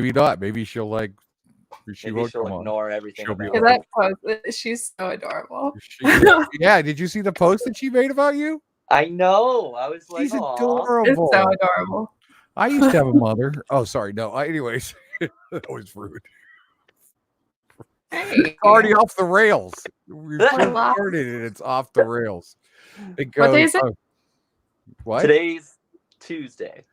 maybe not. Maybe she'll she Maybe won't she'll come on. ignore everything. She'll be about like, that post, she's so adorable. Yeah, did you see the post that she made about you? I know. I was like, She's aw. adorable. It's so adorable. I used to have a mother. Oh, sorry. No. Anyways, that was rude. Hey. It's already off the rails. We've just Wow. started and it's off the rails. It goes, What day is it? What? Today's Tuesday.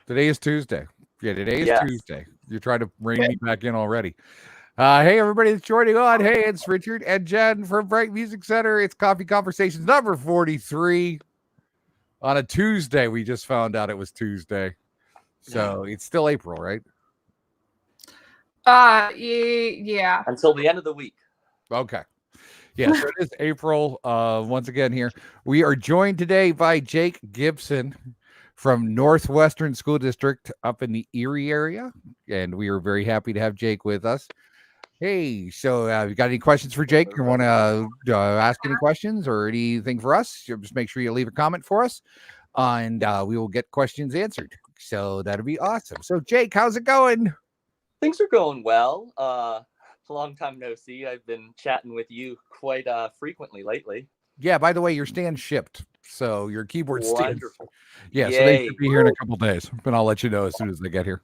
Today is Tuesday. Yeah, today is Yes. Tuesday. You're trying to rein me back in already. Hey, everybody that's joining on. Hey, it's Richard and Jen from Bright Music Center. It's Coffee Conversations number 43 on a Tuesday. We just found out it was Tuesday. So it's still April, right? Yeah. Until the end of the week. Okay. Yeah, so it is April. Once again here. We are joined today by Jake Gibson from Northwestern School District up in the Erie area. And we are very happy to have Jake with us. Hey, so you got any questions for Jake? You want to ask any questions or anything for us? Just make sure you leave a comment for us and we will get questions answered. So that'll be awesome. So Jake, how's it going? Things are going well. Long time no see. I've been chatting with you quite frequently lately. Yeah, by the way, your stand shipped. So your keyboard stand. Wonderful. Yeah, Yay. so they should be here in a couple days. But I'll let you know as soon as they get here.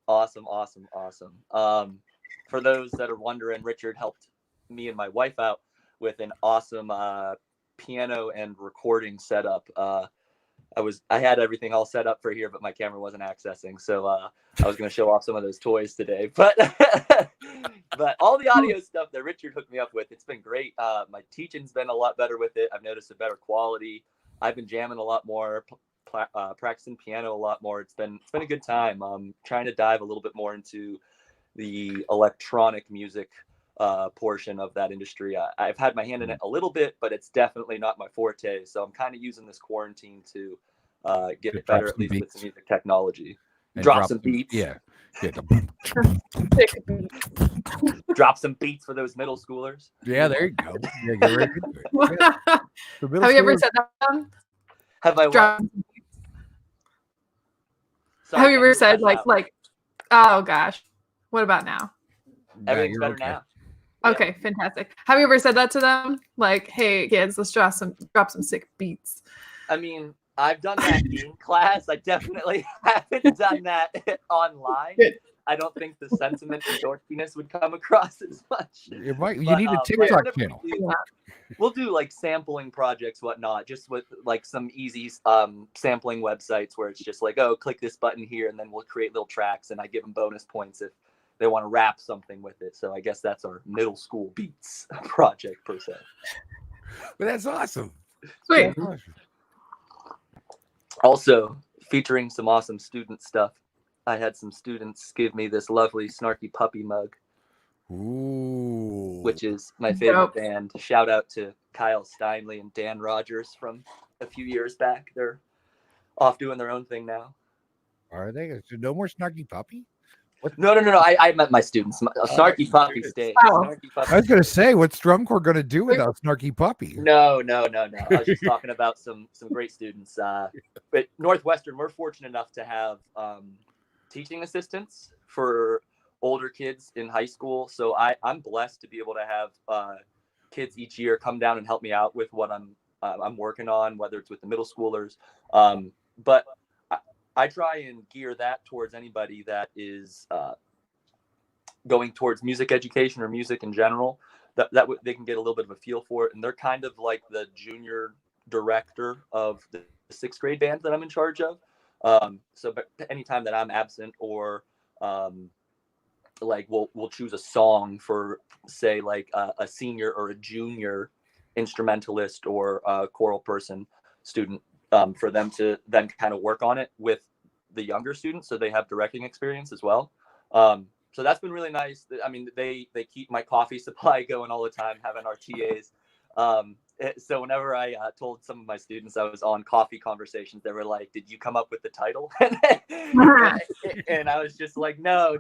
Awesome. For those that are wondering, Richard helped me and my wife out with an awesome piano and recording setup. I had everything all set up for here, but my camera wasn't accessing. So I was going to show off some of those toys today. But but all the audio stuff that Richard hooked me up with, it's been great. My teaching's been a lot better with it. I've noticed a better quality. I've been jamming a lot more, practicing piano a lot more. It's been a good time. Trying to dive a little bit more into the electronic music portion of that industry. I've had my hand in it a little bit, but it's definitely not my forte. So I'm kind of using this quarantine to get better, at least with some music technology. Drop some beats. Yeah. Drop some beats for those middle schoolers. Yeah, there you go. Yeah, get ready to do it. Yeah. Have you ever said that? Have I? Have you ever said like? Oh gosh, what about now? Everything's better now. Okay, fantastic. Have you ever said that to them? Like, hey kids, let's drop some sick beats. I mean, I've done that in class. I definitely haven't done that online. I don't think the sentiment and dorkiness would come across as much. You need a TikTok channel. We'll do like sampling projects, whatnot, just with like some easy sampling websites where it's just like, oh, click this button here, and then we'll create little tracks, and I give them bonus points if they want to rap something with it. So I guess that's our middle school beats project per se. But that's awesome. Sweet. Yeah. Also featuring some awesome student stuff. I had some students give me this lovely Snarky Puppy mug. Ooh. Which is my favorite band. Shout out to Kyle Steinley and Dan Rogers from a few years back. They're off doing their own thing now. Are they? Is there no more Snarky Puppy? No. I met my students. Snarky Puppy stays. Snarky Puppy. I was going to say, what's Drum Corps going to do without Snarky Puppy? No. I was just talking about some great students. But Northwestern, we're fortunate enough to have teaching assistants for older kids in high school. So I'm blessed to be able to have kids each year come down and help me out with what I'm working on, whether it's with the middle schoolers. But I try and gear that towards anybody that is going towards music education or music in general, that they can get a little bit of a feel for it. And they're kind of like the junior director of the 6th grade band that I'm in charge of. So but anytime that I'm absent or like we'll choose a song for, say, like a senior or a junior instrumentalist or a choral person student, for them to then kind of work on it with the younger students, so they have directing experience as well. So that's been really nice. I mean, they keep my coffee supply going all the time, having our TAs. So whenever I told some of my students I was on Coffee Conversations, they were like, "Did you come up with the title?" And I was just like, no.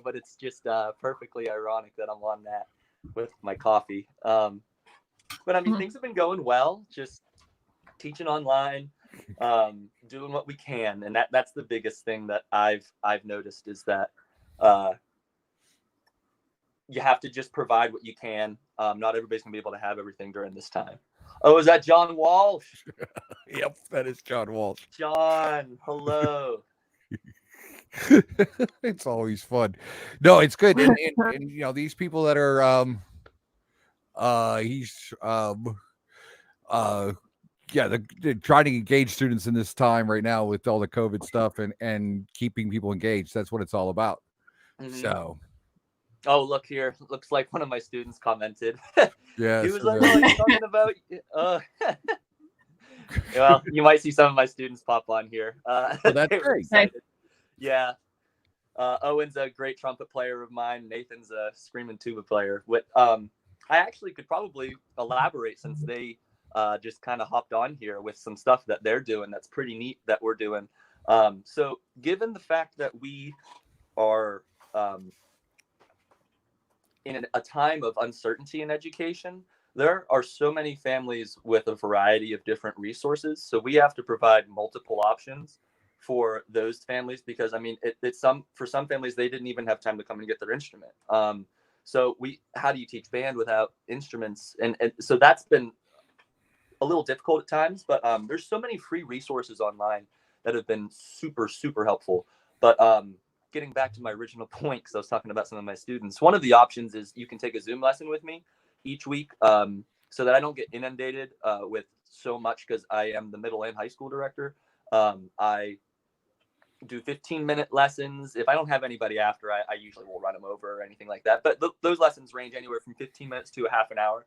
But it's just perfectly ironic that I'm on that with my coffee. But I mean, things have been going well. Just teaching online, doing what we can, and that's the biggest thing that I've noticed is that you have to just provide what you can. Not everybody's gonna be able to have everything during this time. Oh, is that John Walsh? Yep, that is John Walsh. John, hello. It's always fun. No, it's good. And you know, these people that are he's uh yeah, they're trying to engage students in this time right now with all the COVID stuff and keeping people engaged. That's what it's all about. Mhm. So Oh, look here. Looks like one of my students commented. yeah, He was so like, "Oh, you're talking about." Well, you might see some of my students pop on here. well, that's They were great. excited. Yeah. Owen's a great trumpet player of mine. Nathan's a screaming tuba player. I actually could probably elaborate since they just kind of hopped on here with some stuff that they're doing. That's pretty neat that we're doing. So, given the fact that we are in a time of uncertainty in education, there are so many families with a variety of different resources. So we have to provide multiple options for those families because I mean, for some families they didn't even have time to come and get their instrument. So how do you teach band without instruments? And so that's been a little difficult at times. But there's so many free resources online that have been super helpful. But getting back to my original point, because I was talking about some of my students, one of the options is you can take a Zoom lesson with me each week so that I don't get inundated with so much because I am the middle and high school director. I do 15-minute lessons. If I don't have anybody after, I usually will run them over or anything like that. But those lessons range anywhere from 15 minutes to a half an hour.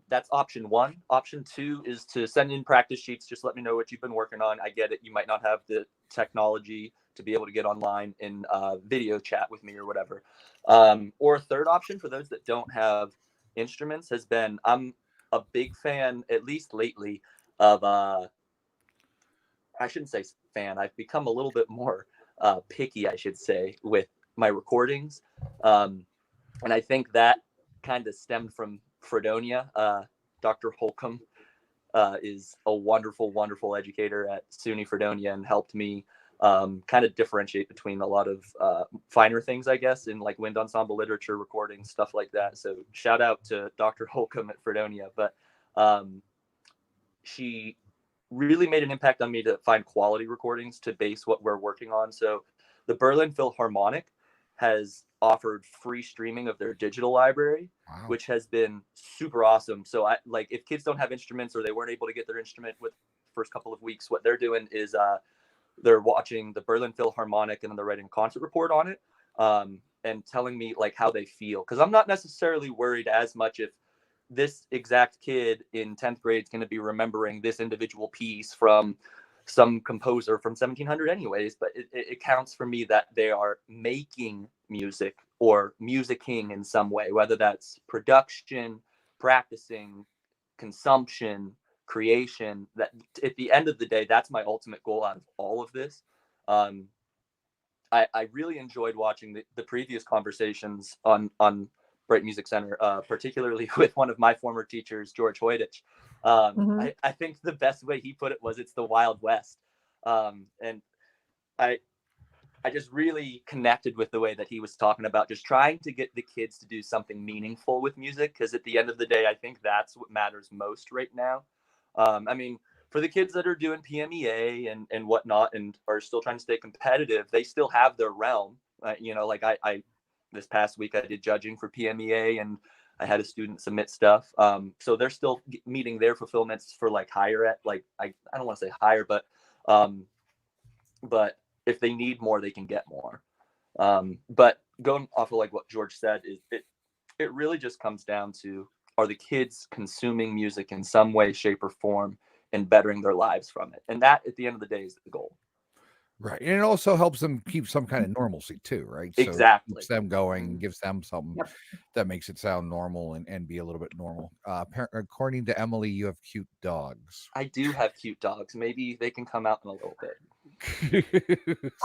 That's option one. Option two is to send in practice sheets. Just let me know what you've been working on. I get it. You might not have the technology to be able to get online and video chat with me or whatever. Or a third option for those that don't have instruments has been, I'm a big fan, at least lately, of, I shouldn't say fan. I've become a little bit more picky, I should say, with my recordings. And I think that kind of stemmed from Fredonia. Dr. Holcomb is a wonderful educator at SUNY Fredonia and helped me kind of differentiate between a lot of finer things, I guess, in like wind ensemble literature, recording, stuff like that. So shout out to Dr. Holcomb at Fredonia. But she really made an impact on me to find quality recordings to base what we're working on. So the Berlin Philharmonic has offered free streaming of their digital library, wow, which has been super awesome. So I like if kids don't have instruments or they weren't able to get their instrument with the first couple of weeks, what they're doing is they're watching the Berlin Philharmonic and then they're writing a concert report on it and telling me like how they feel. Because I'm not necessarily worried as much if this exact kid in 10th grade is going to be remembering this individual piece from some composer from 1700 anyways, but it counts for me that they are making music or musicking in some way, whether that's production, practicing, consumption, creation. That at the end of the day, that's my ultimate goal out of all of this. I really enjoyed watching the previous conversations on Bright Music Center, particularly with one of my former teachers, George Hoyditch. I think the best way he put it was it's the Wild West. And I just really connected with the way that he was talking about just trying to get the kids to do something meaningful with music. Because at the end of the day, I think that's what matters most right now. I mean, for the kids that are doing PMEA and whatnot and are still trying to stay competitive, they still have their realm. You know, like I this past week I did judging for PMEA and I had a student submit stuff. So they're still meeting their fulfillments for like higher at like I don't want to say higher, but if they need more, they can get more. But going off of like what George said, is it really just comes down to, are the kids consuming music in some way, shape, or form and bettering their lives from it? And that, at the end of the day, is the goal. Right. And it also helps them keep some kind of normalcy too, right? So Exactly. it keeps them going, gives them something that makes it sound normal and be a little bit normal. According to Emily, you have cute dogs. I do have cute dogs. Maybe they can come out in a little bit.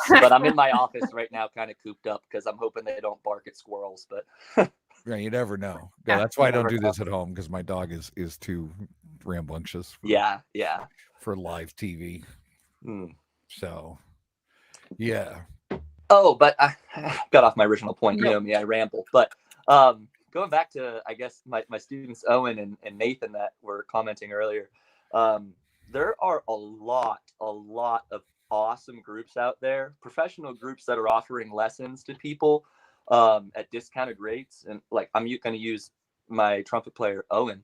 But I'm in my office right now, kind of cooped up because I'm hoping they don't bark at squirrels. But yeah, you never know. Yeah, that's why I don't do this at home, because my dog is too rambunctious. For live TV. So, yeah. Oh, but I got off my original point. You No. know me, I ramble. But going back to, I guess, my students, Owen and Nathan, that were commenting earlier, there are a lot of awesome groups out there, professional groups that are offering lessons to people at discounted rates. And like, I'm going to use my trumpet player, Owen.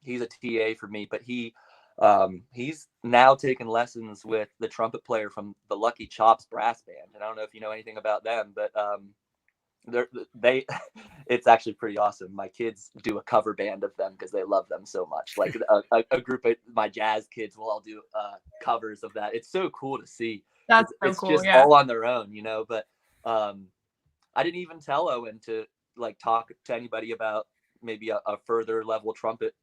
He's a TA for me, but he's now taking lessons with the trumpet player from the Lucky Chops brass band. And I don't know if you know anything about them, but they it's actually pretty awesome. My kids do a cover band of them because they love them so much. Like a group of my jazz kids will all do covers of that. It's so cool to see. That's so it's cool. just Yeah. all on their own, you know. But I didn't even tell Owen to like talk to anybody about maybe a further level trumpet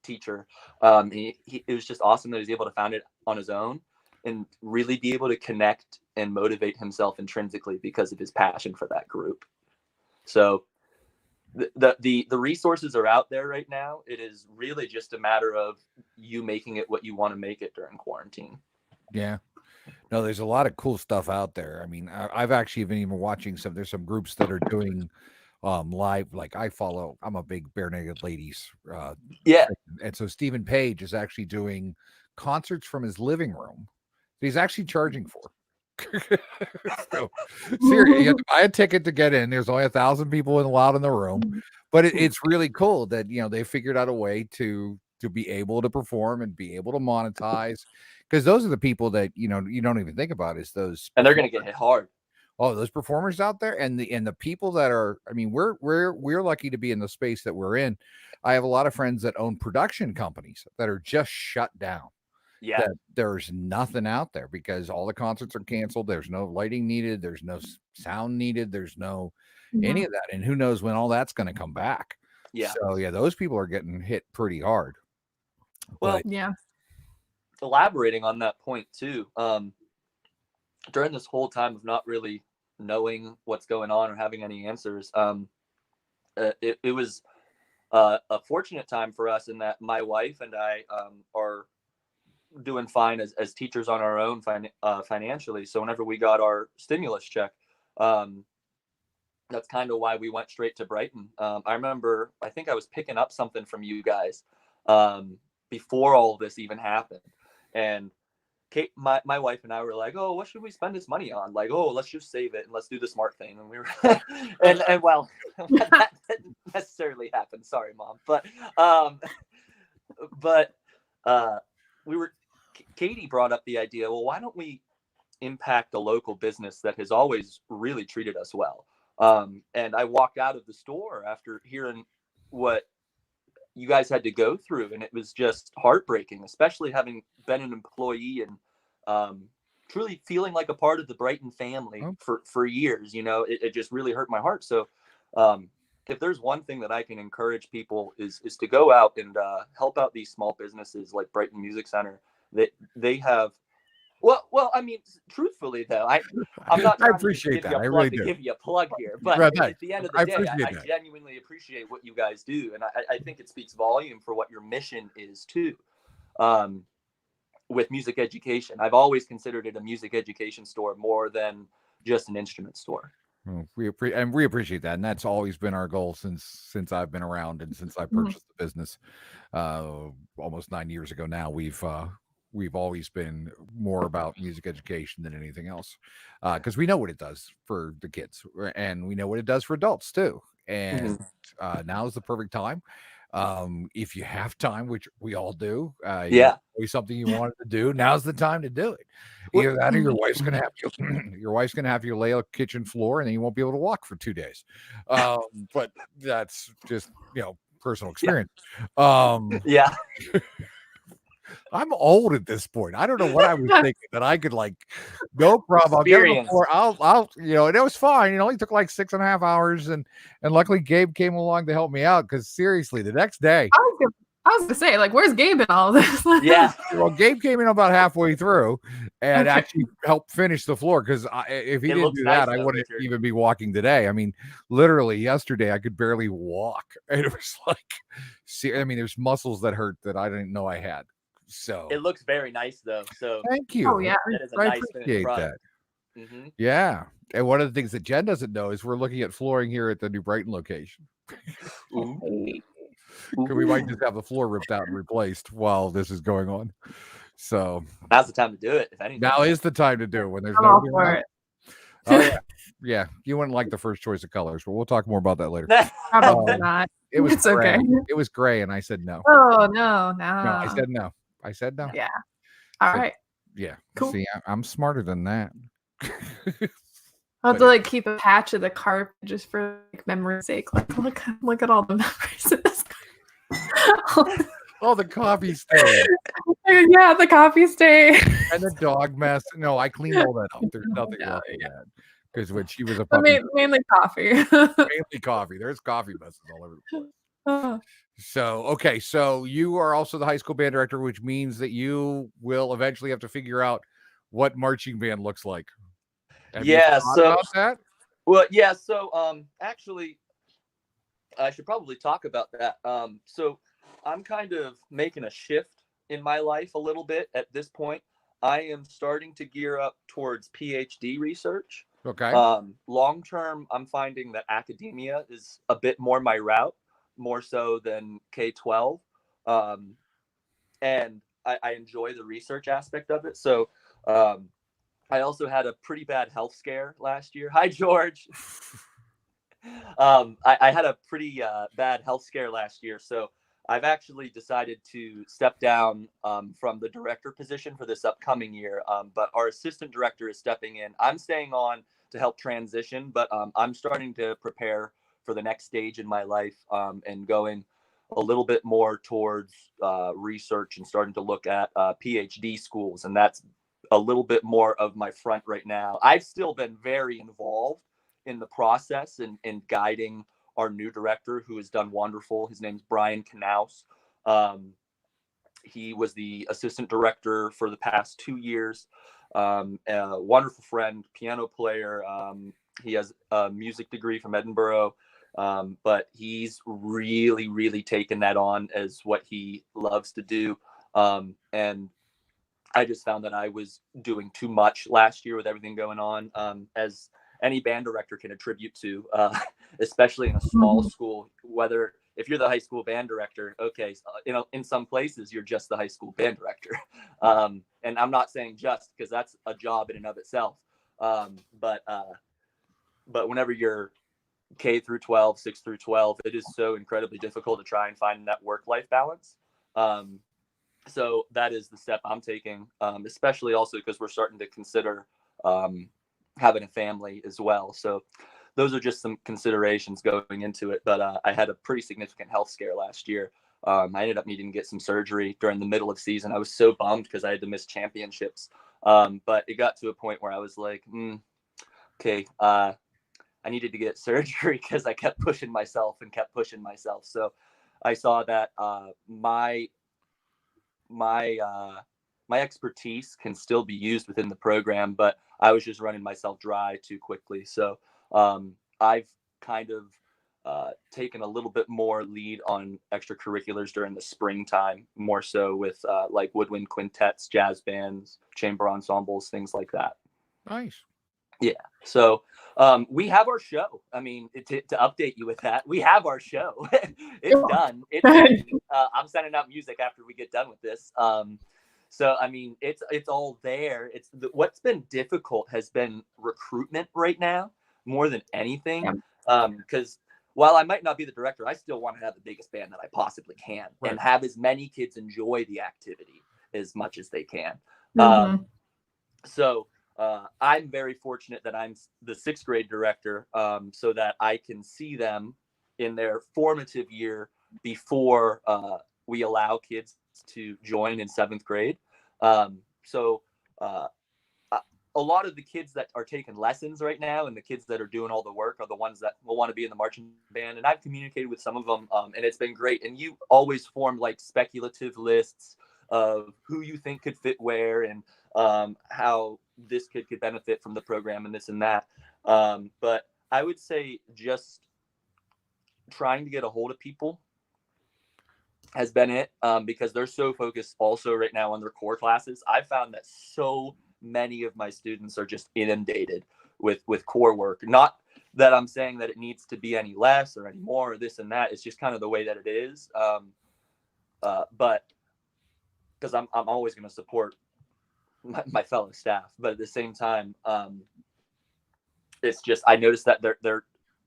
teacher. It was just awesome that he was able to found it on his own and really be able to connect and motivate himself intrinsically because of his passion for that group. So the resources are out there right now. It is really just a matter of you making it what you want to make it during quarantine. Yeah. No, there's a lot of cool stuff out there. I mean, I've actually been even watching there's some groups that are doing live. Like I'm a big Bare Naked Ladies. Yeah. And so Stephen Page is actually doing concerts from his living room. He's actually charging for. So, seriously, you have to buy a ticket to get in. There's only 1,000 people allowed in the room, but it's really cool that they figured out a way to be able to perform and be able to monetize, because those are the people that you don't even think about is those, and they're going to get hit hard. Oh, those performers out there, and the people that are. I mean, we're lucky to be in the space that we're in. I have a lot of friends that own production companies that are just shut down. Yeah. That there's nothing out there because all the concerts are canceled. There's no lighting needed. There's no sound needed. There's no any of that. And who knows when all that's going to come back. Yeah. So yeah, those people are getting hit pretty hard. Well, But, yeah. Elaborating on that point too, during this whole time of not really knowing what's going on or having any answers, it was a fortunate time for us in that my wife and I are doing fine as teachers on our own financially. So whenever we got our stimulus check, that's kind of why we went straight to Brighton. I remember, I think I was picking up something from you guys before all this even happened. And Kate, my wife and I were like, oh, what should we spend this money on? Like, oh, let's just save it and let's do the smart thing. And we were, and well, that didn't necessarily happen. Sorry, Mom. But Katie brought up the idea, well, why don't we impact a local business that has always really treated us well? And I walked out of the store after hearing what you guys had to go through, and it was just heartbreaking, especially having been an employee and truly feeling like a part of the Brighton family for years. It just really hurt my heart. So if there's one thing that I can encourage people is to go out and help out these small businesses like Brighton Music Center. That they have. Well, I mean, truthfully though, I'm not. I appreciate that. I really do. Give you a plug here, but at the end of the day, I genuinely appreciate what you guys do, and I think it speaks volume for what your mission is too. With music education, I've always considered it a music education store more than just an instrument store. We appreciate that, and that's always been our goal since I've been around and since I purchased the business almost 9 years ago. Now we've always been more about music education than anything else, because we know what it does for the kids, and we know what it does for adults too. And now is the perfect time. If you have time, which we all do, always something you wanted to do, now's the time to do it. Either that or your wife's gonna have you lay on the kitchen floor and then you won't be able to walk for 2 days. But that's just personal experience. Yeah. I'm old at this point. I don't know what I was thinking that I could no problem. I'll get on the floor. I'll and it was fine. It only took like 6.5 hours, and luckily Gabe came along to help me out, because seriously, the next day I was gonna say, where's Gabe in all this? Yeah. Well, Gabe came in about halfway through and actually helped finish the floor, because if he didn't do that, I wouldn't even be walking today. I mean, literally yesterday I could barely walk, and it was there's muscles that hurt that I didn't know I had. So it looks very nice though. So thank you. Oh yeah, I appreciate that. Mm-hmm. Yeah. And one of the things that Jen doesn't know is we're looking at flooring here at the New Brighton location. Ooh. Because we might just have the floor ripped out and replaced while this is going on. So Now's the time to do it, if anything. now is the time to do it when there's I'm all nobody for around. it. Oh yeah. Yeah. You wouldn't like the first choice of colors, but we'll talk more about that later. Probably not. It was It's gray. okay. It was gray, and I said no. Oh no, No, I no. said no. I said no. Yeah. All So- right. Yeah. Cool. See, I'm smarter than that. I'll have But to like keep a patch of the carpet just for like memory's sake. Like look at all the memories of this. Oh, the coffee stain Yeah, the coffee stain. and the dog mess. No, I cleaned all that up. There's nothing Yeah, left of that. Because when she was a But puppy, mainly coffee. mainly coffee. There's coffee messes all over the place. Oh. So, okay. So you are also the high school band director, which means that you will eventually have to figure out what marching band looks like. Have you Yeah, thought so about that? well, yeah, so actually I should probably talk about that. So I'm kind of making a shift in my life a little bit at this point. I am starting to gear up towards PhD research. Okay. Long term, I'm finding that academia is a bit more my route, more so than K-12. And I enjoy the research aspect of it. So I also had a pretty bad health scare last year. Hi, George. I had a pretty bad health scare last year. So I've actually decided to step down from the director position for this upcoming year. But our assistant director is stepping in. I'm staying on to help transition, but I'm starting to prepare for the next stage in my life and going a little bit more towards research and starting to look at PhD schools. And that's a little bit more of my front right now. I've still been very involved in the process and guiding our new director, who has done wonderful. His name's Brian Knaus. He was the assistant director for the past 2 years. A wonderful friend, piano player. He has a music degree from Edinburgh, but he's really, really taken that on as what he loves to do. And I just found that I was doing too much last year with everything going on, as any band director can attribute to, especially in a small school. Whether if you're the high school band director, okay, in some places you're just the high school band director, and I'm not saying just because that's a job in and of itself, but whenever you're K through 12, 6 through 12, it is so incredibly difficult to try and find that work-life balance. So that is the step I'm taking, especially also because we're starting to consider having a family as well. So those are just some considerations going into it. But I had a pretty significant health scare last year. I ended up needing to get some surgery during the middle of season. I was so bummed because I had to miss championships. But it got to a point where I was like, okay, I needed to get surgery because I kept pushing myself. So I saw that my expertise can still be used within the program, but I was just running myself dry too quickly. So I've kind of taken a little bit more lead on extracurriculars during the springtime, more so with like woodwind quintets, jazz bands, chamber ensembles, things like that. Nice. Yeah. So we have our show. I mean, to update you with that, we have our show. It's done. I'm sending out music after we get done with this. So I mean, it's all there. What's been difficult has been recruitment right now more than anything. Because while I might not be the director, I still want to have the biggest band that I possibly can and have as many kids enjoy the activity as much as they can. So I'm very fortunate that I'm the sixth grade director, so that I can see them in their formative year before we allow kids to join in seventh grade. So a lot of the kids that are taking lessons right now and the kids that are doing all the work are the ones that will want to be in the marching band. And I've communicated with some of them, and it's been great. And you always form like speculative lists of who you think could fit where and how this kid could benefit from the program and this and that. But I would say just trying to get a hold of people has been it, because they're so focused also right now on their core classes. I found that so many of my students are just inundated with core work. Not that I'm saying that it needs to be any less or any more or this and that. It's just kind of the way that it is. But because I'm always going to support my fellow staff, but at the same time, it's just I noticed that they're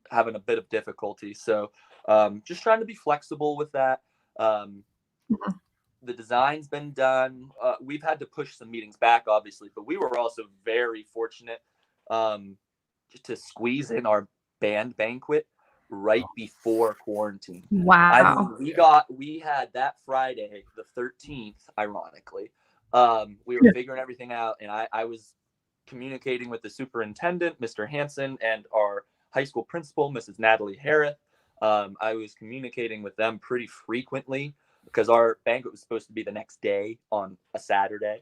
having a bit of difficulty. So just trying to be flexible with that. The design's been done. We've had to push some meetings back, obviously, but we were also very fortunate to squeeze in our band banquet right before quarantine. Wow. I mean, we had that Friday, the 13th, ironically. We were figuring everything out, and I was communicating with the superintendent, Mr. Hansen, and our high school principal, Mrs. Natalie Harris. I was communicating with them pretty frequently because our banquet was supposed to be the next day on a Saturday.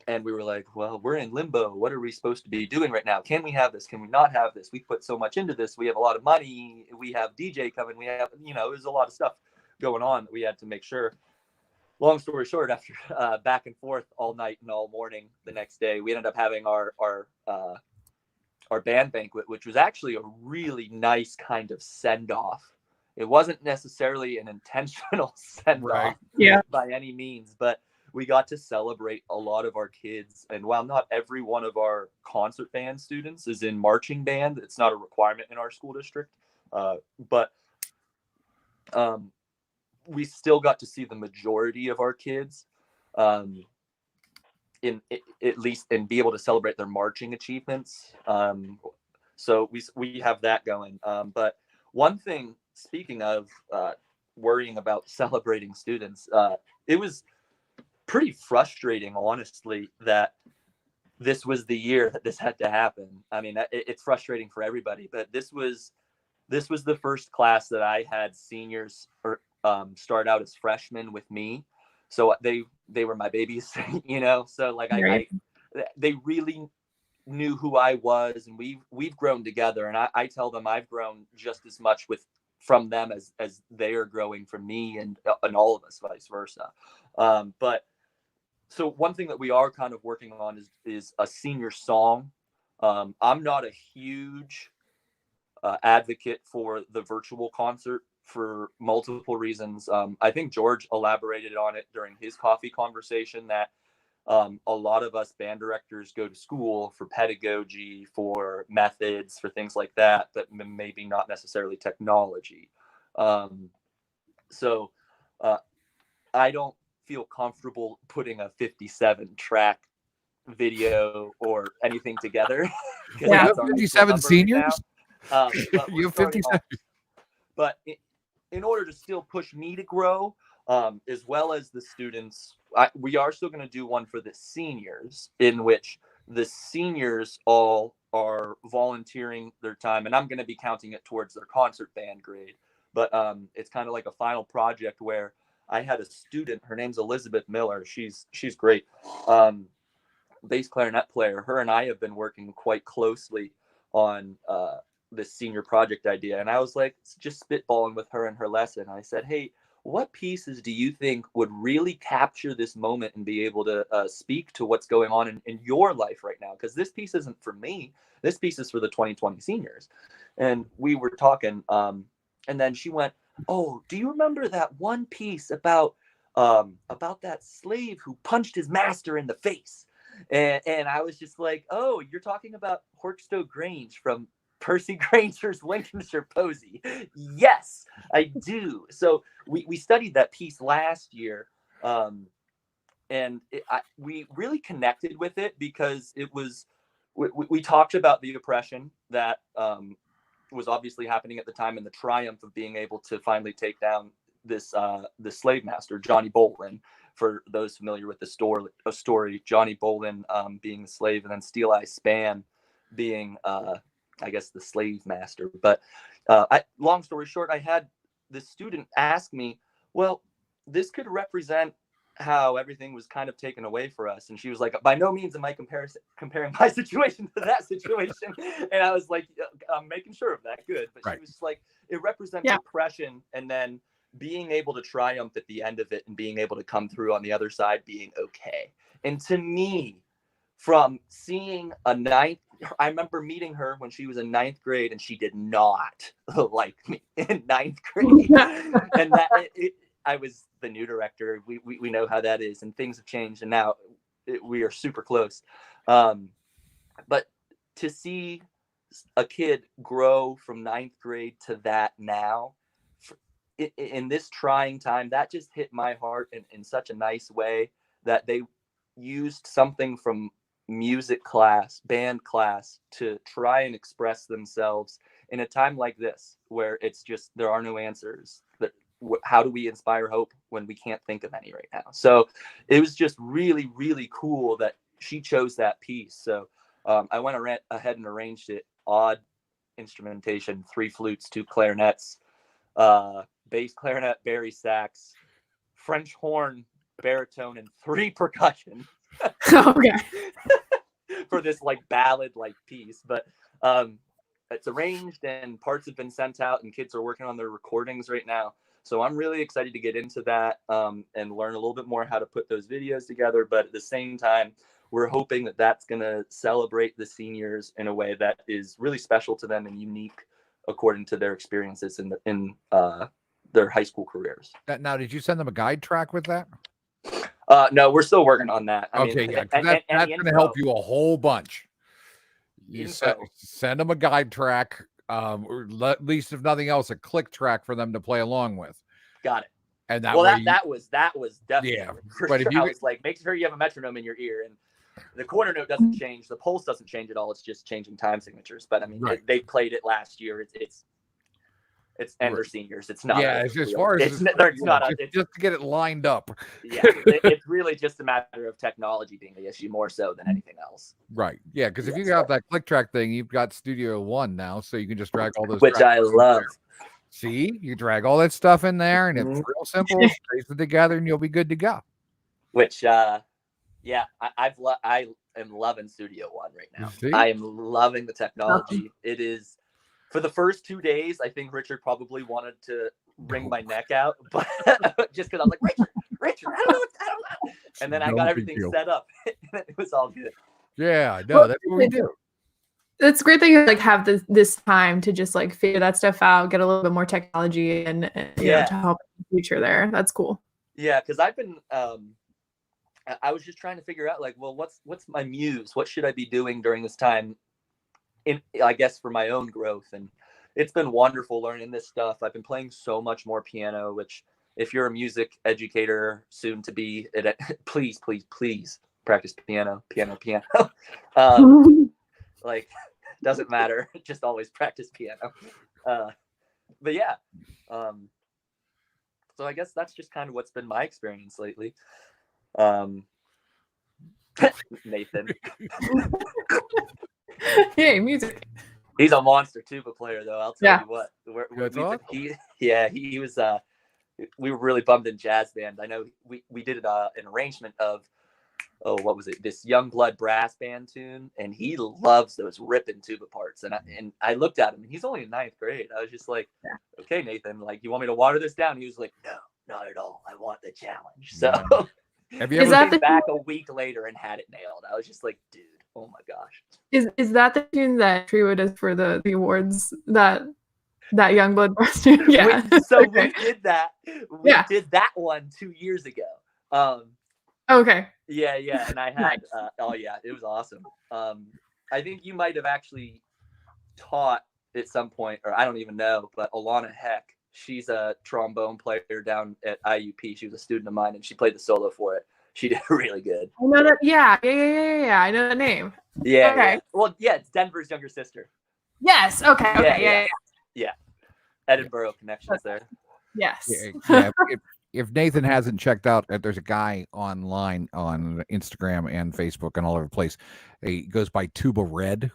And we were like, well, we're in limbo. What are we supposed to be doing right now? Can we have this? Can we not have this? We put so much into this. We have a lot of money. We have DJ coming. We have, there's a lot of stuff going on that we had to make sure. Long story short, after back and forth all night and all morning the next day, we ended up having our band banquet, which was actually a really nice kind of send-off. It wasn't necessarily an intentional send-off by any means, but we got to celebrate a lot of our kids. And while not every one of our concert band students is in marching band, it's not a requirement in our school district, but we still got to see the majority of our kids in at least and be able to celebrate their marching achievements. So we have that going. But one thing, speaking of worrying about celebrating students, it was pretty frustrating, honestly, that this was the year that this had to happen. I mean, it's frustrating for everybody, but this was the first class that I had seniors start out as freshmen with me. So they were my babies, so like they really knew who I was, and we've grown together. And I tell them I've grown just as much from them as they are growing from me, and all of us, vice versa. But so one thing that we are kind of working on is a senior song. I'm not a huge advocate for the virtual concert for multiple reasons. I think George elaborated on it during his coffee conversation that a lot of us band directors go to school for pedagogy, for methods, for things like that, but maybe not necessarily technology. So I don't feel comfortable putting a 57 track video or anything together. You have 57 seniors? You have 57. But in order to still push me to grow, as well as the students, we are still going to do one for the seniors, in which the seniors all are volunteering their time, and I'm going to be counting it towards their concert band grade. But it's kind of like a final project where I had a student, her name's Elizabeth Miller. She's great. Bass clarinet player. Her and I have been working quite closely on this senior project idea. And I was like, just spitballing with her in her lesson. I said, hey, what pieces do you think would really capture this moment and be able to speak to what's going on in your life right now? Because this piece isn't for me. This piece is for the 2020 seniors. And we were talking, and then she went, oh, do you remember that one piece about that slave who punched his master in the face? And I was just like, oh, you're talking about Horkstow Grange from Percy Granger's Lincolnshire Posy. Yes, I do. So we studied that piece last year, and we really connected with it because it was we talked about the oppression that was obviously happening at the time, and the triumph of being able to finally take down this the slave master, Johnny Bolin. For those familiar with the story, Johnny Bolin being the slave, and then Steel Eye Span being I guess the slave master. But long story short, I had this student ask me, well, this could represent how everything was kind of taken away for us. And she was like, by no means am I comparing my situation to that situation. And I was like, I'm making sure of that. Good. But She was like, it represents oppression, and then being able to triumph at the end of it and being able to come through on the other side being okay. And to me, from seeing a ninth, I remember meeting her when she was in ninth grade, and she did not like me in ninth grade. And I was the new director. We know how that is, and things have changed, and now we are super close. But to see a kid grow from ninth grade to that now, in this trying time, that just hit my heart in such a nice way, that they used something from music class, band class, to try and express themselves in a time like this, where it's just, there are no answers. How do we inspire hope when we can't think of any right now? So it was just really, really cool that she chose that piece. So I went ahead and arranged it odd instrumentation, 3 flutes, 2 clarinets, bass clarinet, bari sax, French horn, baritone, and 3 percussion. Okay. For this like ballad like piece. But it's arranged and parts have been sent out, and kids are working on their recordings right now. So I'm really excited to get into that and learn a little bit more how to put those videos together. But at the same time, we're hoping that that's going to celebrate the seniors in a way that is really special to them and unique according to their experiences in their high school careers. Now, did you send them a guide track with that? No, we're still working on that. Yeah, that's going to help you a whole bunch. You send them a guide track, or at least if nothing else, a click track for them to play along with. Got it. And that was definitely for sure. I was like, make sure you have a metronome in your ear, and the quarter note doesn't change, the pulse doesn't change at all. It's just changing time signatures. But I mean, they played it last year. It's and they're seniors. It's not. Yeah, it's as far as it's not just to get it lined up. Yeah, it's really just a matter of technology being the issue more so than anything else. Right. Yeah, because if you got that click track thing, you've got Studio One now, so you can just drag all those. Which I love. See, you drag all that stuff in there, and it's real simple. Trace it together, and you'll be good to go. Which, I am loving Studio One right now. I am loving the technology. It is. For the first 2 days, I think Richard probably wanted to wring my neck out, but just because I was like, Richard, I don't know. And then I got everything set up. It was all good. Yeah, no, that's what we do. It's great that you like have this time to just like figure that stuff out, get a little bit more technology, and you know, to help in the future there. That's cool. Yeah, because I've been, I was just trying to figure out like, well, what's my muse? What should I be doing during this time? I guess for my own growth, and it's been wonderful learning this stuff. I've been playing so much more piano, which if you're a music educator soon to be, please practice piano. Like, doesn't matter, just always practice piano. But yeah, so I guess that's just kind of what's been my experience lately. Nathan. Hey, music. He's a monster tuba player, though. I'll tell you what. He was. We were really bummed in jazz band. I know we did an arrangement of, what was it? This Young Blood brass band tune, and he loves those ripping tuba parts. And I looked at him, and he's only in ninth grade. I was just like, okay, Nathan, like, you want me to water this down? He was like, no, not at all. I want the challenge. So have you ever came back a week later and had it nailed? I was just like, dude. Oh my gosh. Is that the tune that Trio does for the awards, that Youngblood brass tune? Yeah. We did that. We did that one 2 years ago. Okay. Yeah. And I had it was awesome. I think you might have actually taught at some point, or I don't even know, but Alana Heck, she's a trombone player down at IUP. She was a student of mine, and she played the solo for it. She did really good. I know that. Yeah. I know the name. Yeah. Okay. Yeah. Well, yeah, it's Denver's younger sister. Yes. Okay. Yeah. Edinburgh connections there. Yes. Yeah. If Nathan hasn't checked out, there's a guy online on Instagram and Facebook and all over the place. He goes by Tuba Red.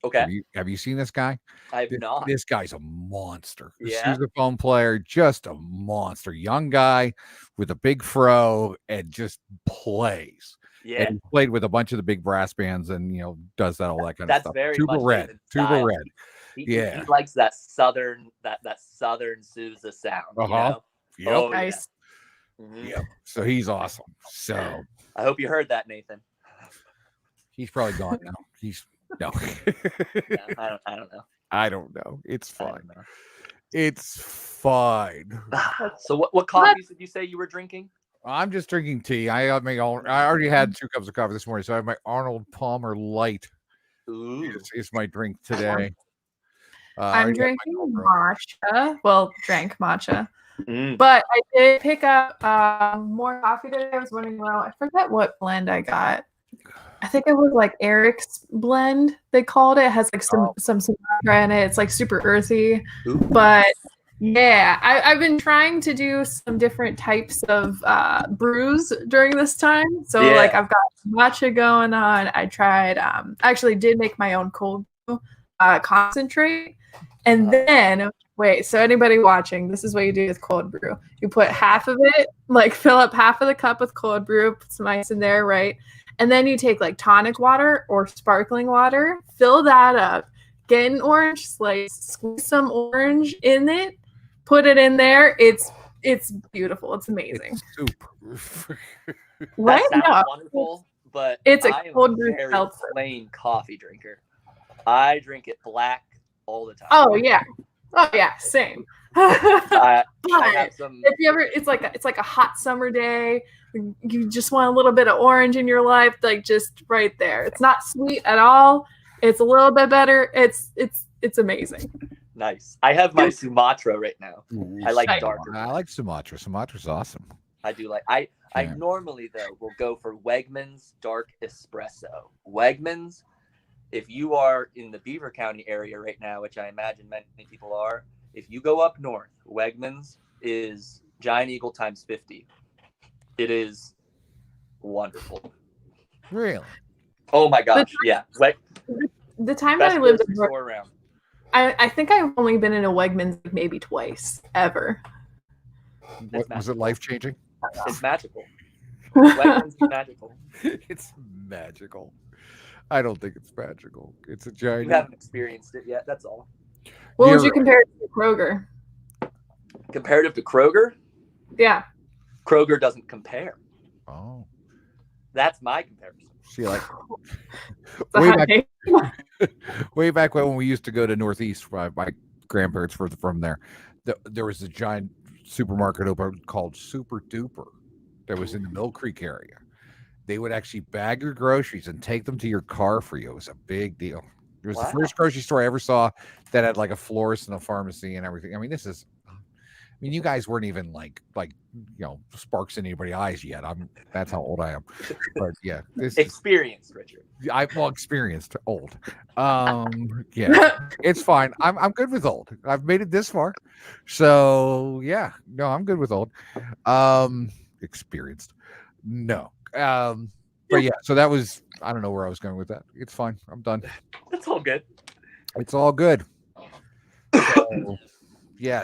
Okay. Have you seen this guy? I've not. This guy's a monster. Yeah. Sousaphone player, just a monster. Young guy with a big fro and just plays. Yeah. And he played with a bunch of the big brass bands and, does that, all that kind of stuff. That's very Tuba Red. Tuba Red. He likes that southern Sousa sound. Yep. Oh, nice. Yeah. Yep. So he's awesome. So I hope you heard that, Nathan. He's probably gone now. He's no. Yeah, I don't know. I don't know. It's I fine. don't know. It's fine. So what coffees did you say you were drinking? I'm just drinking tea. I already had 2 cups of coffee this morning, so I have my Arnold Palmer Light. Ooh. Is my drink today. I I'm already had my drinking cold brew. matcha. Well, drank matcha. Mm. But I did pick up more coffee today. I was wondering, well, I forget what blend I got. I think it was like Eric's blend, they called it. It has like some Sumatra in it. It's like super earthy. Ooh. But yeah, I've been trying to do some different types of brews during this time. So Yeah. like I've got matcha going on. I tried I actually did make my own cold brew concentrate. And then wait, so anybody watching, this is what you do with cold brew. You put half of it, like fill up half of the cup with cold brew, put some ice in there, right? And then you take like tonic water or sparkling water, fill that up, get an orange slice, squeeze some orange in it, put it in there. It's beautiful. It's amazing. It's soup. Right? That sounds No, wonderful, but it's a I am cold brew very seltzer. plain coffee drinker. I drink it black all the time. Oh yeah. Oh yeah, same. I But have some. if you ever, it's like a hot summer day. You just want a little bit of orange in your life, like just right there. It's not sweet at all. It's a little bit better. It's amazing. Nice. I have my Sumatra right now. I like Nice. darker. I like Sumatra. Sumatra's awesome. I do like. I Yeah. normally though will go for Wegmans dark espresso. Wegmans. If you are in the Beaver County area right now, which I imagine many people are, if you go up north, Wegmans is Giant Eagle times 50. It is wonderful. Really? Oh my gosh, yeah. The time that Best I lived grocery in store around. I think I've only been in a Wegmans maybe twice ever. What, was it life changing? It's magical. Wegmans is magical. It's magical. I don't think it's magical. It's a giant. You haven't experienced it yet. That's all. What would You're you compare it to Kroger? Comparative to Kroger, Yeah. Kroger doesn't compare. Oh, That's my comparison. see, like It's a way hot back, take. way back when we used to go to Northeast. My grandparents were from there. There was a giant supermarket open called SuperDuper that was in the Mill Creek area. They would actually bag your groceries and take them to your car for you. It was a big deal. It was the first grocery store I ever saw that had like a florist and a pharmacy and everything. I mean, you guys weren't even like sparks in anybody's eyes yet. That's how old I am. But yeah, Experienced, Richard. Experienced, old. Yeah, it's fine. I'm good with old. I've made it this far, so yeah. No, I'm good with old. Experienced, no. But yeah, so that was, I don't know where I was going with that. It's fine. I'm done. That's all good. It's all good. So, yes.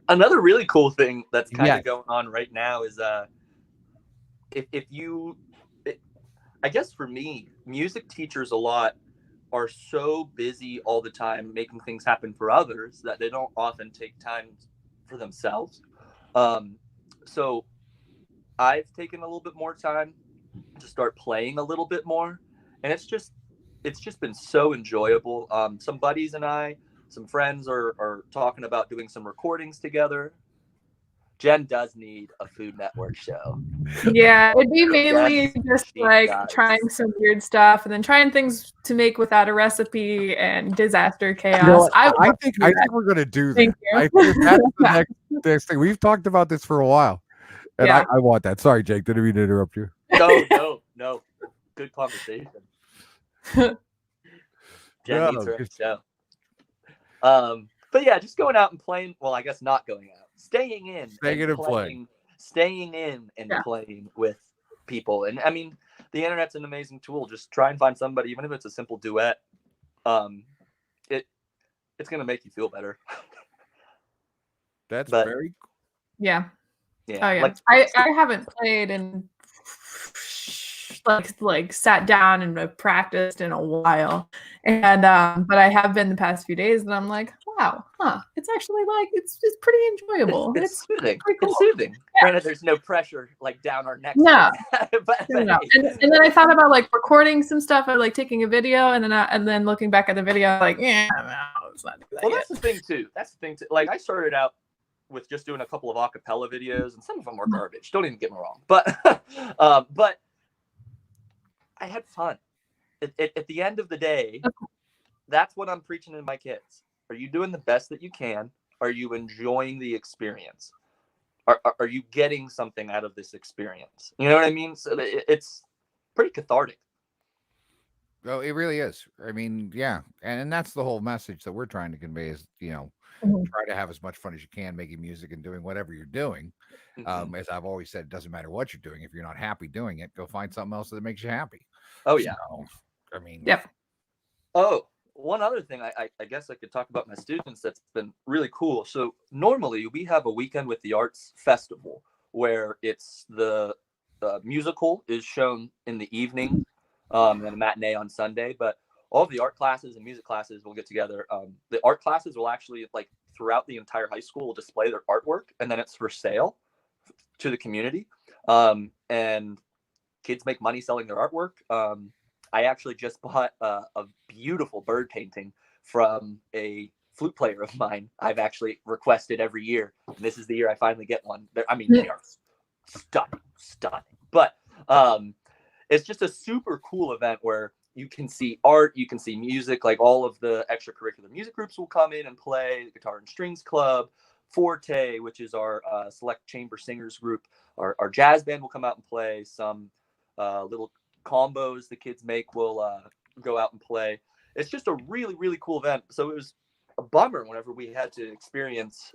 Another really cool thing that's kind Yes. of going on right now is I guess for me, music teachers a lot are so busy all the time making things happen for others that they don't often take time for themselves. So I've taken a little bit more time to start playing a little bit more, and it's just been so enjoyable. Some buddies and I, some friends are talking about doing some recordings together. Jen does need a Food Network show. Yeah, it'd be mainly Yes, just she like does. trying some weird stuff and then trying things to make without a recipe and disaster chaos. You know what? I would think do that. we're gonna do that. Thank you. I think that's the next thing. We've talked about this for a while, and Yeah. I want that. Sorry, Jake, didn't mean to interrupt you. No. Good conversation. Jen No, needs her own just- show. But yeah, just going out and playing. Well, I guess not going out. Staying in and playing Yeah. playing with people. And I mean, the internet's an amazing tool. Just try and find somebody, even if it's a simple duet. It's gonna make you feel better. That's But- very Yeah. Yeah. Oh yeah. Like, I haven't played in like sat down and have practiced in a while. And but I have been the past few days, and I'm like, wow, it's actually like it's pretty enjoyable. It's soothing. pretty cool. It's soothing. Yeah. Granted, there's no pressure like down our necks. No. but No. hey. And then I thought about like recording some stuff or like taking a video, and then looking back at the video, like, yeah, no, it's not do that Well, yet. that's the thing too. Like I started out with just doing a couple of acapella videos, and some of them were garbage. Don't even get me wrong, but I had fun. At the end of the day, that's what I'm preaching to my kids. Are you doing the best that you can? Are you enjoying the experience? Are you getting something out of this experience? You know what I mean? So it's pretty cathartic. Oh, it really is. I mean, yeah, and that's the whole message that we're trying to convey is, try to have as much fun as you can making music and doing whatever you're doing. As I've always said, it doesn't matter what you're doing. If you're not happy doing it, go find something else that makes you happy. Oh yeah. So, I mean, Yep. Oh, one other thing I guess I could talk about my students that's been really cool. So normally we have a weekend with the arts festival where it's the musical is shown in the evening, and a matinee on Sunday. But all of the art classes and music classes will get together. The art classes will actually, like, throughout the entire high school, will display their artwork, and then it's for sale to the community. And kids make money selling their artwork. I actually just bought a beautiful bird painting from a flute player of mine. I've actually requested every year, and this is the year I finally get one. They are stunning. But it's just a super cool event where you can see art, you can see music, like all of the extracurricular music groups will come in and play. The Guitar and Strings Club, Forte, which is our select chamber singers group, our jazz band will come out and play. Some little combos the kids make will go out and play. It's just a really, really cool event. So it was a bummer whenever we had to experience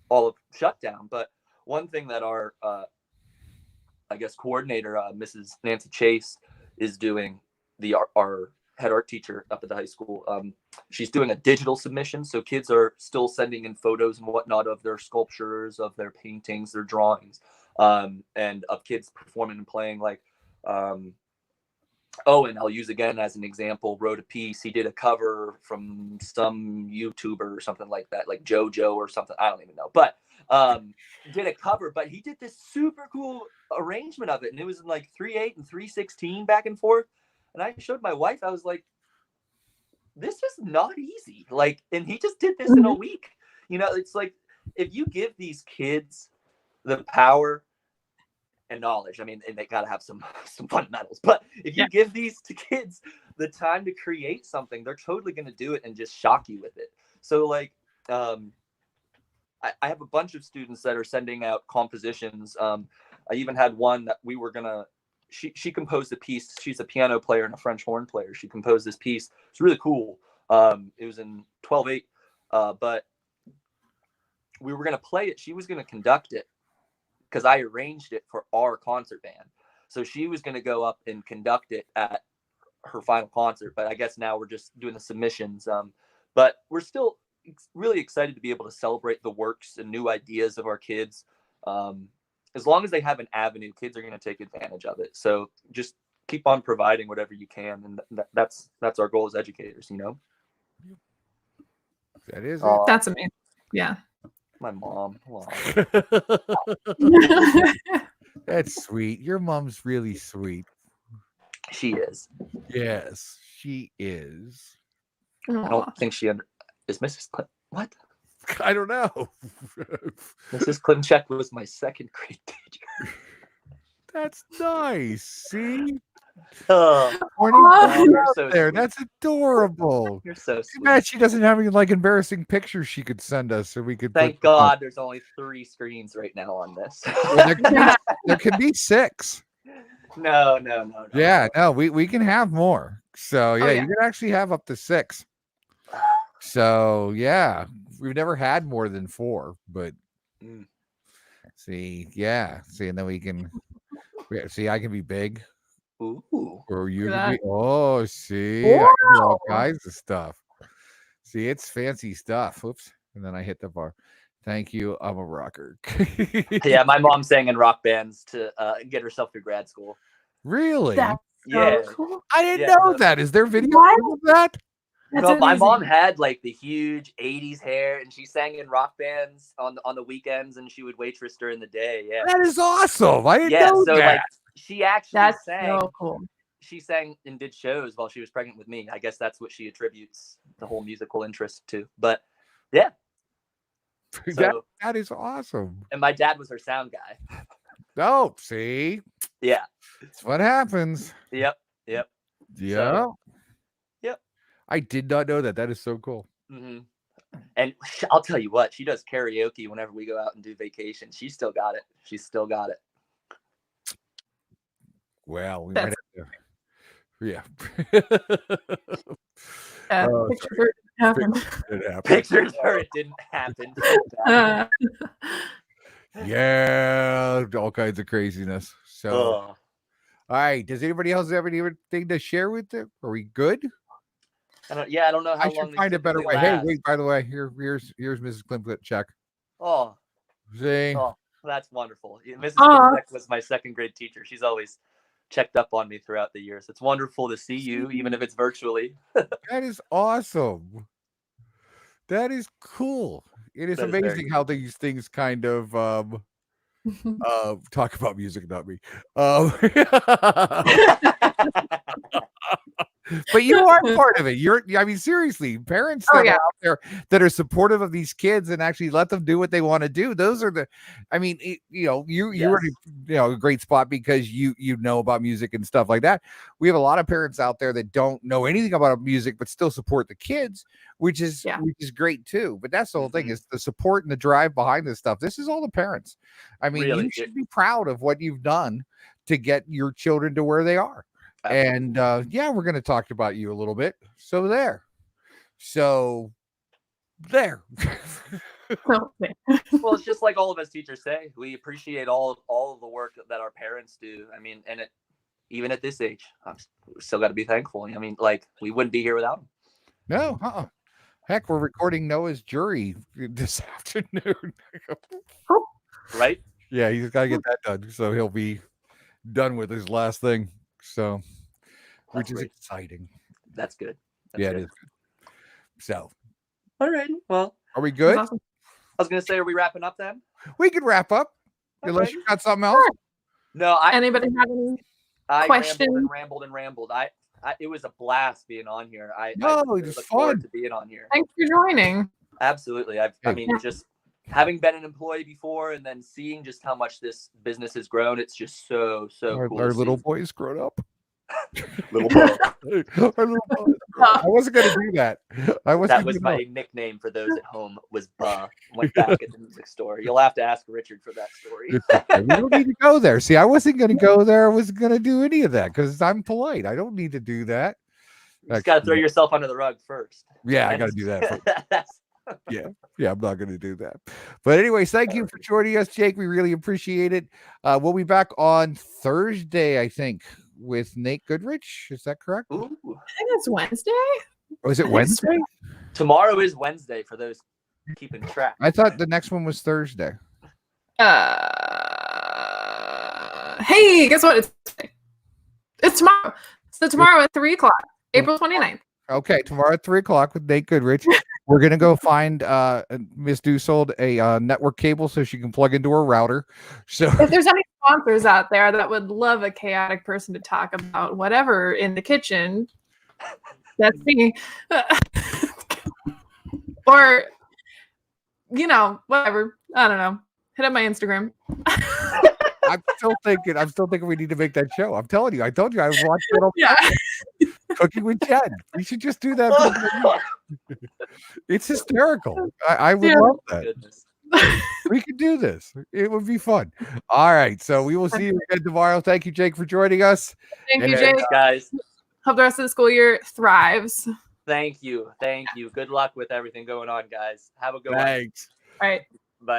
all of shutdown. But one thing that our I guess coordinator, Mrs. Nancy Chase, is doing, our head art teacher up at the high school. She's doing a digital submission, so kids are still sending in photos and whatnot of their sculptures, of their paintings, their drawings, and of kids performing and playing. Like, and I'll use again as an example, wrote a piece. He did a cover from some YouTuber or something like that, like JoJo or something. I don't even know, but did a cover. But he did this super cool arrangement of it, and it was in like 3/8 and 3/16 back and forth. And I showed my wife. I was like, "This is not easy." Like, and he just did this in a week. It's like, if you give these kids the power and knowledge, I mean, and they got to have some fundamentals, but if you give these to kids the time to create something, they're totally going to do it and just shock you with it. So, like, I have a bunch of students that are sending out compositions. I even had one that we were gonna, she composed a piece. She's a piano player and a French horn player. She composed this piece. It's really cool. It was in 12/8, but we were gonna play it. She was gonna conduct it, because I arranged it for our concert band. So she was going to go up and conduct it at her final concert. But I guess now we're just doing the submissions. But we're still really excited to be able to celebrate the works and new ideas of our kids. As long as they have an avenue, kids are going to take advantage of it. So just keep on providing whatever you can. And that's our goal as educators, That is That's amazing. Yeah. My mom. That's sweet. Your mom's really sweet. She is. Yes, she is. I don't think she is Mrs. Clinton. What? I don't know. Mrs. Klimchek was my second grade teacher. That's nice. See? Oh, you're so there. sweet. That's adorable. You're so Too sweet. bad she doesn't have any like embarrassing pictures she could send us so we could. Thank God there's only 3 screens right now on this. Well, there can be 6. No. Yeah, no, we can have more. So yeah, yeah. you can actually have up to 6. So yeah, we've never had more than 4, but see, and then we can see. I can be big. Ooh. Or you Look can at be. See, I can do all kinds of stuff. See, it's fancy stuff. Oops, and then I hit the bar. Thank you. I'm a rocker. Yeah, my mom sang in rock bands to get herself through grad school. Really? That's Yeah. so cool. I didn't Yeah, know no. that. Is there video What? of that? That's No, my amazing. mom had like the huge '80s hair, and she sang in rock bands on the weekends, and she would waitress during the day. Yeah, That is awesome. I didn't yeah. know So that. like, she actually That's sang. so cool. She sang and did shows while she was pregnant with me. I guess that's what she attributes the whole musical interest to. But yeah, so that is awesome. and my dad was her sound guy. Oh, see, Yeah. that's what happens. Yep. Yep. Yeah. So, yep. I did not know that. That is so cool. Mm-hmm. And I'll tell you what, she does karaoke whenever we go out and do vacation. She's still got it. She's still got it. Well, we That's- might have to. Yeah. Picture for it happened. It happened. Pictures her, it didn't happen. Yeah, all kinds of craziness. So, all right. Does anybody else have anything to share with them? Are we good? I don't know how I long should these find a better way. typically Hey, last. wait. By the way, here's Mrs. Klimt. Check. Oh, See, that's wonderful. Mrs. Aw. Klimbeck was my second grade teacher. She's always checked up on me throughout the years. It's wonderful to see you, even if it's virtually. that is awesome. That is cool. It is That is very amazing how these things kind of talk about music, not me. But you are part of it. I mean, seriously, parents that are out there that are supportive of these kids and actually let them do what they want to do. Those are I mean, you're in a great spot because you know about music and stuff like that. We have a lot of parents out there that don't know anything about music, but still support the kids, which is great too. But that's the whole thing, is the support and the drive behind this stuff. This is all the parents. I mean, Really, you should be proud of what you've done to get your children to where they are. And we're going to talk about you a little bit. So there. Well, it's just like all of us teachers say. We appreciate all of the work that our parents do. I mean, and even at this age, I'm still got to be thankful. I mean, like, we wouldn't be here without them. No, heck, we're recording Noah's jury this afternoon. Right? Yeah, he's got to get that done, so he'll be done with his last thing. So, which is exciting. That's good. It is good. So, all right. Well, are we good? Awesome. I was gonna say, are we wrapping up then? We could wrap up, unless you got something else. No, Anybody have any questions? Rambled. It was a blast being on here. I It really was look fun. forward to being on here. Thanks for joining. Absolutely. I mean, just having been an employee before and then seeing just how much this business has grown, it's just so cool. Our little boy's grown up. Little boy. Our little boy. I wasn't going to do that. That was my nickname for those at home, was Buh. Went back at the music store. You'll have to ask Richard for that story. We don't need to go there. See, I wasn't going to go there. I wasn't going to do any of that because I'm polite. I don't need to do that. You just got to throw yourself under the rug first. Yeah, I got to do that first. Yeah, I'm not going to do that. But anyways, thank you for joining us, Jake. We really appreciate it. We'll be back on Thursday, I think, with Nate Goodrich. Is that correct? Ooh. I think it's Wednesday. Oh, is it Wednesday? Tomorrow is Wednesday for those keeping track. I thought the next one was Thursday. Hey, guess what? It's tomorrow. So tomorrow at 3:00, April 29th. Okay, tomorrow at 3:00 with Nate Goodrich. We're gonna go find Miss Dussold a network cable so she can plug into her router. So if there's any sponsors out there that would love a chaotic person to talk about whatever in the kitchen, that's me. Or whatever. I don't know. Hit up my Instagram. I'm still thinking we need to make that show. I'm telling you. I told you I was watching it all the time. Cooking with Jen. We should just do that. It's hysterical. I would love that. Goodness. We could do this. It would be fun. All right. So we will see you again tomorrow. Thank you, Jake, for joining us. Thank you, Jake. Guys. Hope the rest of the school year thrives. Thank you. Good luck with everything going on, guys. Have a good one. Thanks. All right.